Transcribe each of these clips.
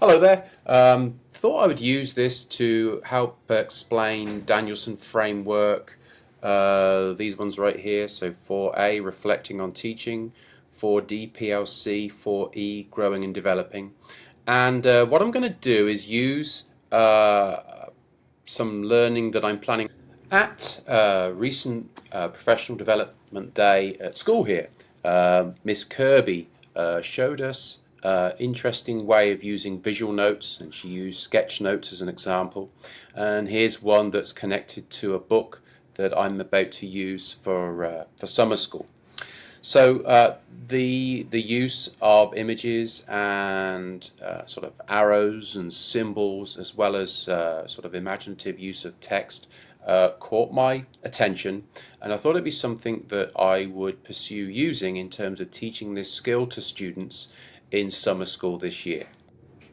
Hello there. Thought I would use this to help explain Danielson framework. These ones right here. So 4A, reflecting on teaching, 4D, PLC, 4E, growing and developing. And what I'm going to do is use some learning that I'm planning at a recent professional development day at school here. Miss Kirby showed us interesting way of using visual notes, and she used sketch notes as an example. And here's one that's connected to a book that I'm about to use for summer school. So the use of images and sort of arrows and symbols, as well as sort of imaginative use of text, caught my attention, and I thought it'd be something that I would pursue using in terms of teaching this skill to students in summer school this year.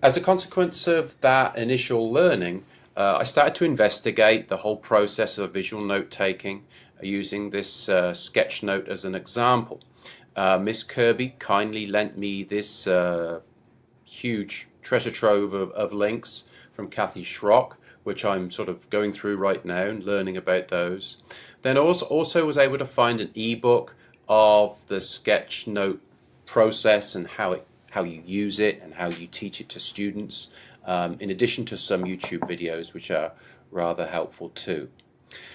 As a consequence of that initial learning, I started to investigate the whole process of visual note taking using this sketch note as an example. Miss Kirby kindly lent me this huge treasure trove of links from Kathy Schrock, which I'm sort of going through right now and learning about those. Then also was able to find an ebook of the sketch note process and how you use it and how you teach it to students, in addition to some YouTube videos which are rather helpful too.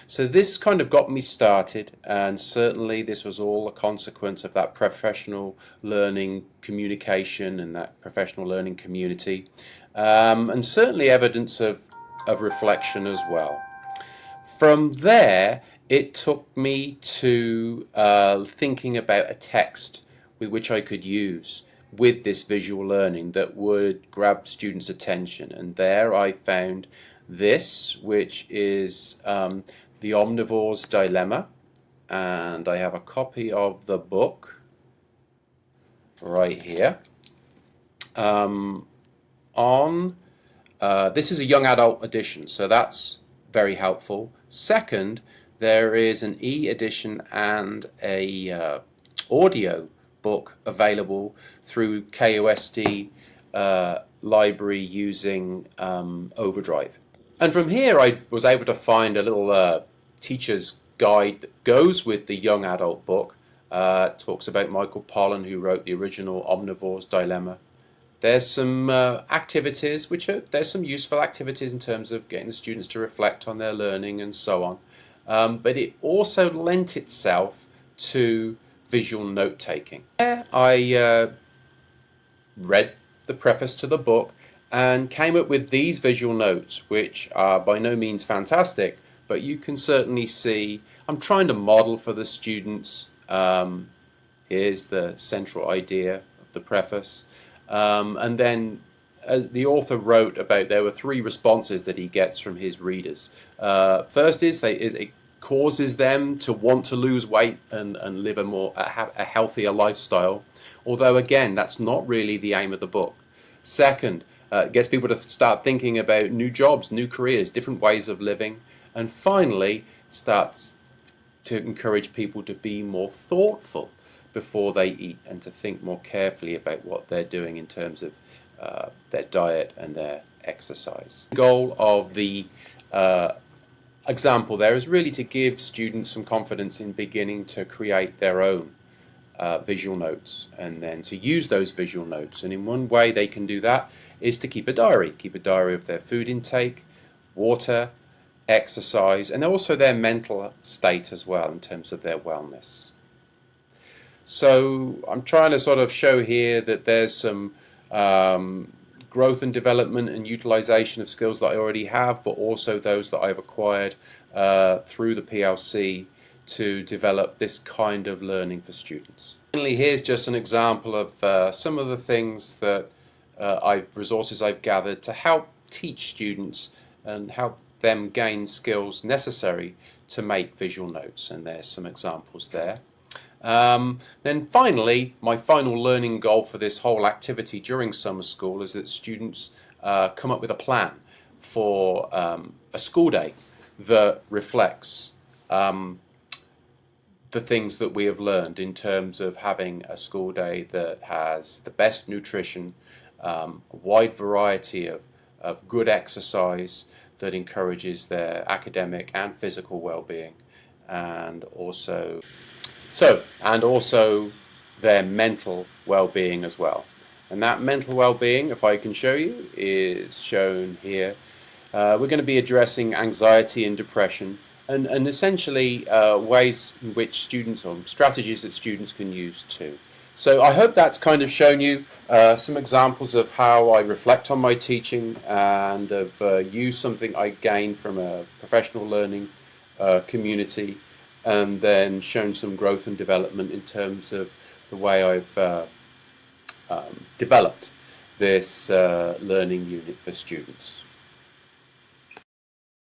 So this kind of got me started, and certainly this was all a consequence of that professional learning communication and that professional learning community, and certainly evidence of reflection as well. From there, it took me to thinking about a text which I could use with this visual learning that would grab students' attention. And there I found this, which is The Omnivore's Dilemma. And I have a copy of the book right here. This is a young adult edition, so that's very helpful. Second, there is an e-edition and a audio book available through KOSD library using Overdrive. And from here I was able to find a little teacher's guide that goes with the young adult book. Talks about Michael Pollan, who wrote the original Omnivore's Dilemma. There's some activities, there's some useful activities in terms of getting the students to reflect on their learning and so on. But it also lent itself to visual note taking. I read the preface to the book and came up with these visual notes, which are by no means fantastic, but you can certainly see I'm trying to model for the students. Here's the central idea of the preface. And then as the author wrote about, there were 3 responses that he gets from his readers. First is it causes them to want to lose weight and live a healthier lifestyle, although again that's not really the aim of the book. Second, it gets people to start thinking about new jobs, new careers, different ways of living. And finally, it starts to encourage people to be more thoughtful before they eat and to think more carefully about what they're doing in terms of their diet and their exercise. The goal of the example there is really to give students some confidence in beginning to create their own visual notes, and then to use those visual notes. And in one way they can do that is to keep a diary of their food intake, water, exercise, and also their mental state as well in terms of their wellness. So I'm trying to sort of show here that there's some growth and development and utilization of skills that I already have, but also those that I've acquired through the PLC to develop this kind of learning for students. Finally, here's just an example of some of the things that resources I've gathered to help teach students and help them gain skills necessary to make visual notes, and there's some examples there. Then finally, my final learning goal for this whole activity during summer school is that students come up with a plan for a school day that reflects the things that we have learned in terms of having a school day that has the best nutrition, a wide variety of good exercise that encourages their academic and physical well-being, and also their mental well-being as well. And that mental well-being, if I can show you, is shown here. We're going to be addressing anxiety and depression, and essentially ways in which students, or strategies that students can use too. So I hope that's kind of shown you some examples of how I reflect on my teaching and have used something I gained from a professional learning community, and then shown some growth and development in terms of the way I've developed this learning unit for students.